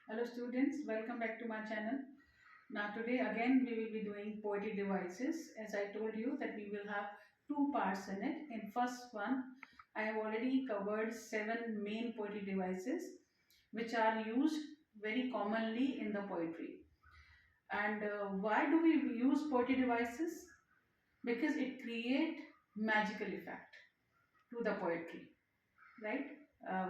Hello students, welcome back to my channel. Now today again we will be doing poetic devices. As I told you that we will have two parts in it. In first one, I have already covered 7 main poetic devices which are used very commonly in the poetry. And why do we use poetic devices? Because it create magical effect to the poetry, right?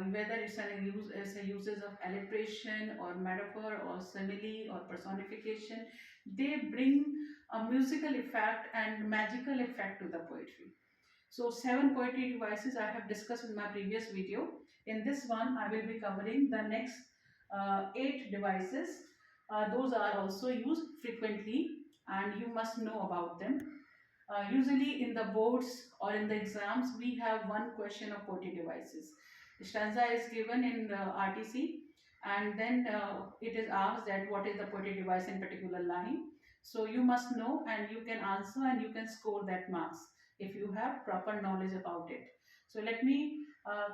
Whether it's a uses of alliteration or metaphor or simile or personification, they bring a musical effect and magical effect to the poetry. So 7 poetry devices I have discussed in my previous video. In this one, I will be covering the next 8 devices. Those are also used frequently and you must know about them. Usually in the boards or in the exams, we have one question of poetry devices. Stanza is given in RTC and then it is asked that what is the poetry device in particular line. So you must know and you can answer and you can score that marks if you have proper knowledge about it. So let me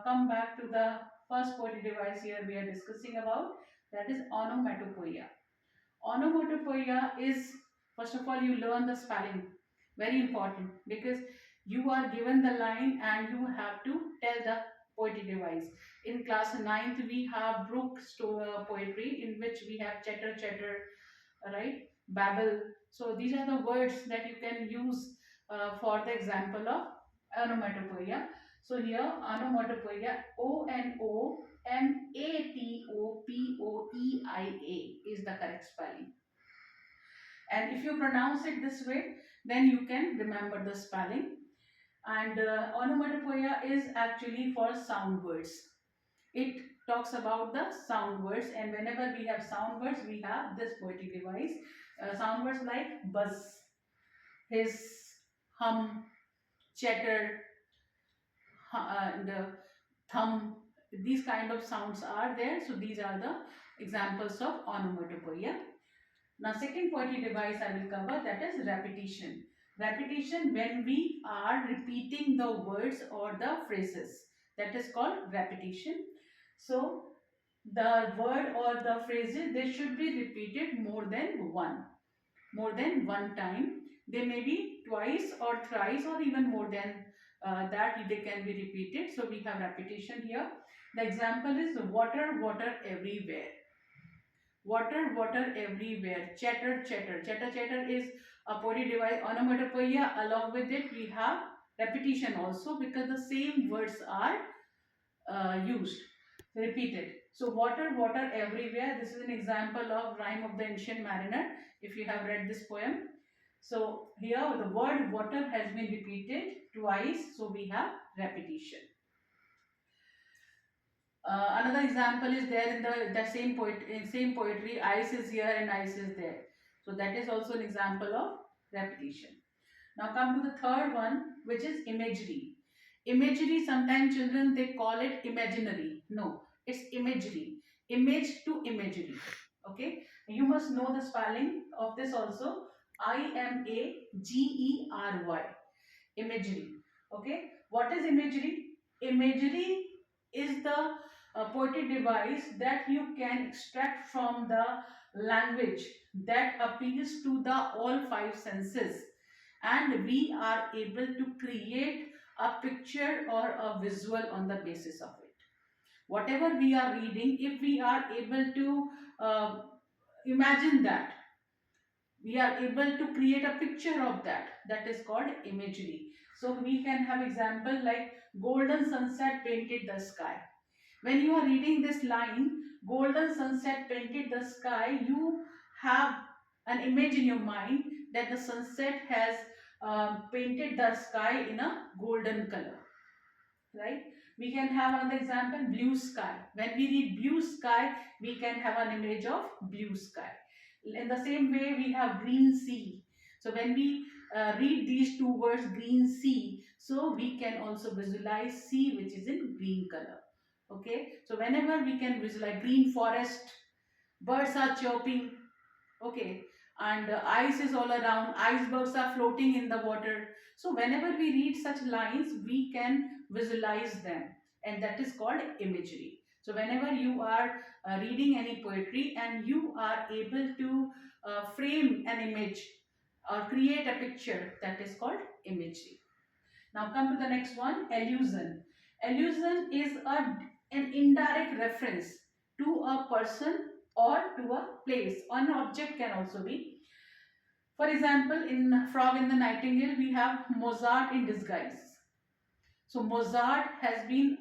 come back to the first poetry device here we are discussing about, that is onomatopoeia. Onomatopoeia is, first of all, you learn the spelling, very important, because you are given the line and you have to tell the poetry device. In class 9th, we have Brook poetry in which we have chatter, chatter, right? Babble. So these are the words that you can use for the example of onomatopoeia. So here onomatopoeia, Onomatopoeia is the correct spelling. And if you pronounce it this way, then you can remember the spelling. And onomatopoeia is actually for sound words. It talks about the sound words, and whenever we have sound words, we have this poetic device. Sound words like buzz, hiss, hum, chatter, the thumb. These kind of sounds are there. So these are the examples of onomatopoeia. Now, second poetry device I will cover, that is repetition. Repetition, when we are repeating the words or the phrases, that is called repetition. So the word or the phrases, they should be repeated more than one time. They may be twice or thrice or even more than that they can be repeated. So we have repetition here. The example is water, water everywhere. Water, water everywhere. Chatter, chatter. Chatter, chatter is a poetry device, onomatopoeia. Along with it, we have repetition also because the same words are used, repeated. So water, water everywhere. This is an example of Rhyme of the Ancient Mariner, if you have read this poem. So here the word water has been repeated twice. So we have repetition. Another example is there in the same poetry. Ice is here and ice is there. So that is also an example of repetition. Now come to the third one, which is imagery. Imagery, sometimes children they call it imaginary. No, it's imagery. Image to imagery. Okay, you must know the spelling of this also. Imagery. Imagery. Okay, what is imagery? Imagery is the poetic device that you can extract from the language that appeals to the all five senses, and we are able to create a picture or a visual on the basis of it. Whatever we are reading, if we are able to imagine that, we are able to create a picture of that, that is called imagery. So we can have example like golden sunset painted the sky. When you are reading this line, golden sunset painted the sky, you have an image in your mind that the sunset has painted the sky in a golden color, right? We can have another example, blue sky. When we read blue sky, we can have an image of blue sky. In the same way, we have green sea. So when we read these two words, green sea, so we can also visualize sea which is in green color. Okay, so whenever we can visualize green forest, birds are chirping, okay, and ice is all around, icebergs are floating in the water. So whenever we read such lines, we can visualize them, and that is called imagery. So whenever you are reading any poetry and you are able to frame an image or create a picture, that is called imagery. Now come to the next one, allusion. Allusion is an indirect reference to a person or to a place, or an object can also be. For example, in Frog and the Nightingale, we have Mozart in disguise. So Mozart has been,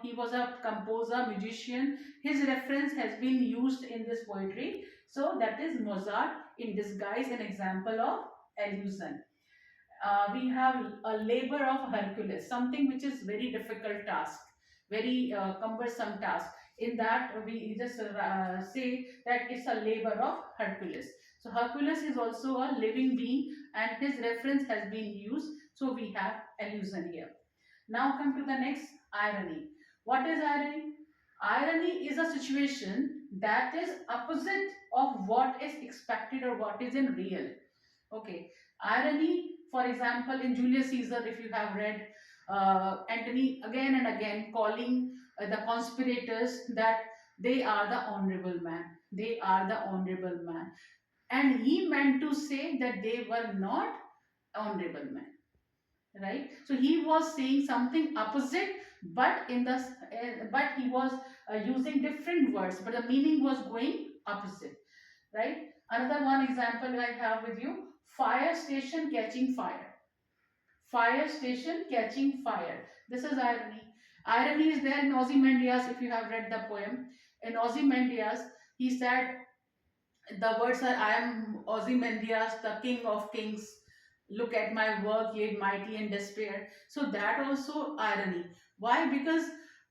he was a composer, musician. His reference has been used in this poetry. So that is Mozart in disguise, an example of allusion. We have a labor of Hercules, something which is very difficult task, very cumbersome task. In that we just say that it's a labor of Hercules. So Hercules is also a living being and his reference has been used. So we have allusion here. Now come to the next, irony. What is irony? Irony is a situation that is opposite of what is expected or what is in real. Okay. Irony, for example, in Julius Caesar, if you have read, Antony again and again calling the conspirators that they are the honorable man. They are the honorable man. And he meant to say that they were not honorable men, right? So he was saying something opposite, but in the but he was using different words, but the meaning was going opposite, right? Another one example I have with you, fire station catching fire. Fire station catching fire. This is irony. Irony is there in Ozymandias, if you have read the poem. In Ozymandias, he said, the words are, I am Ozymandias, the king of kings. Look at my work, ye mighty in despair. So that also irony. Why? Because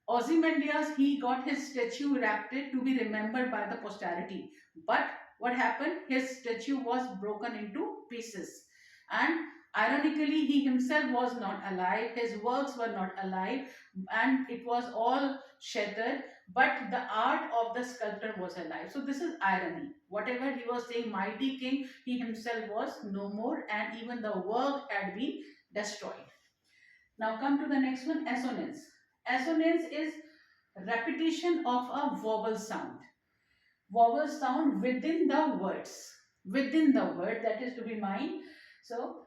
Ozymandias, he got his statue erected to be remembered by the posterity. But what happened? His statue was broken into pieces. And ironically, he himself was not alive. His works were not alive. And it was all shattered, but the art of the sculptor was alive. So this is irony. Whatever he was saying, mighty king, he himself was no more, and even the work had been destroyed. Now come to the next one, assonance. Assonance is repetition of a vowel sound. Vowel sound within the words. Within the word, that is to be mind. So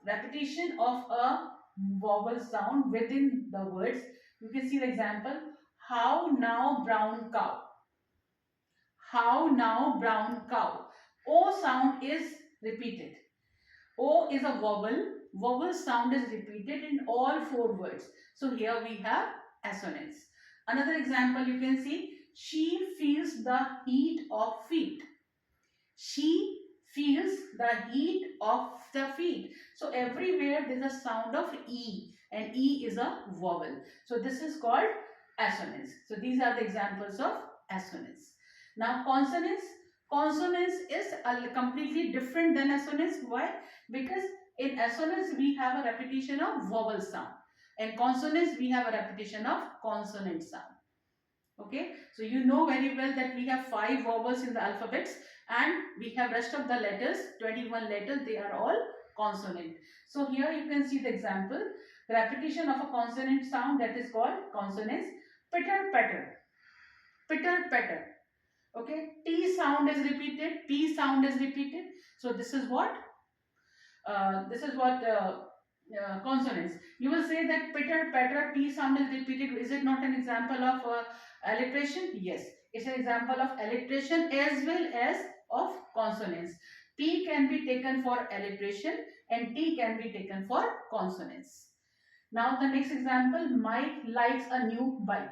repetition of a vowel sound within the words. You can see the example. How now brown cow. How now brown cow. O sound is repeated. O is a vowel. Vowel sound is repeated in all four words. So here we have assonance. Another example you can see. She feels the heat of feet. She feels the heat of the feet. So everywhere there is a sound of E, and E is a vowel. So this is called assonance. So these are the examples of assonance. Now consonance. Consonance is completely different than assonance. Why? Because in assonance we have a repetition of vowel sound. In consonance we have a repetition of consonant sound. Okay, so you know very well that we have 5 vowels in the alphabets and we have rest of the letters, 21 letters, they are all consonant. So here you can see the example, the repetition of a consonant sound, that is called consonance. Pitter patter, pitter patter. Okay, T sound is repeated, P sound is repeated. So this is what consonants. You will say that pitter patter, P sound is repeated. Is it not an example of alliteration? Yes, it's an example of alliteration as well as of consonants. P can be taken for alliteration and T can be taken for consonants. Now the next example, Mike likes a new bike.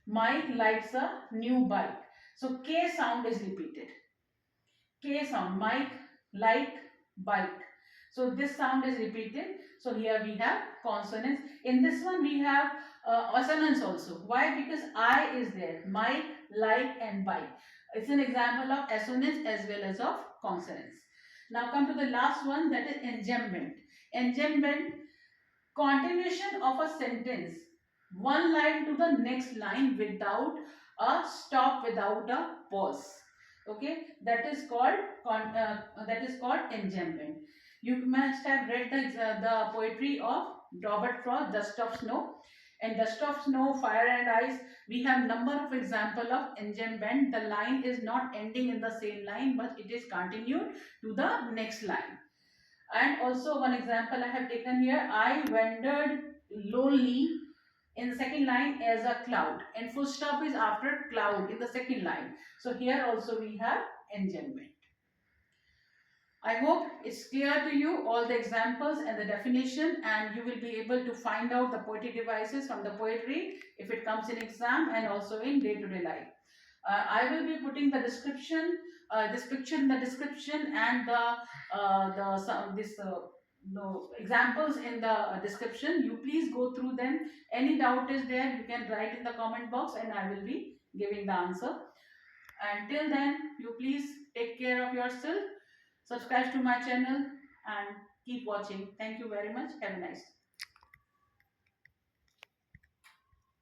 Mike likes a new bike. So K sound is repeated. K sound, Mike, like, bike. So this sound is repeated. So here we have consonants. In this one we have assonance also. Why? Because I is there. Mike, like and bike. It's an example of assonance as well as of consonants. Now come to the last one, that is enjambment. Enjambment, continuation of a sentence, one line to the next line without a stop, without a pause. Okay, that is called enjambment. You must have read the poetry of Robert Frost, Dust of Snow. In Dust of Snow, Fire and Ice, we have number of example of enjambment. The line is not ending in the same line, but it is continued to the next line. And also one example I have taken here, I wandered lonely in the second line as a cloud, and full stop is after cloud in the second line. So here also we have enjambment. I hope it's clear to you all the examples and the definition, and you will be able to find out the poetic devices from the poetry if it comes in exam and also in day-to-day life. I will be putting the description, this picture in the description, and the examples in the description. You please go through them. Any doubt is there, you can write in the comment box and I will be giving the answer. Until then, you please take care of yourself, subscribe to my channel and keep watching. Thank you very much. Have a nice day.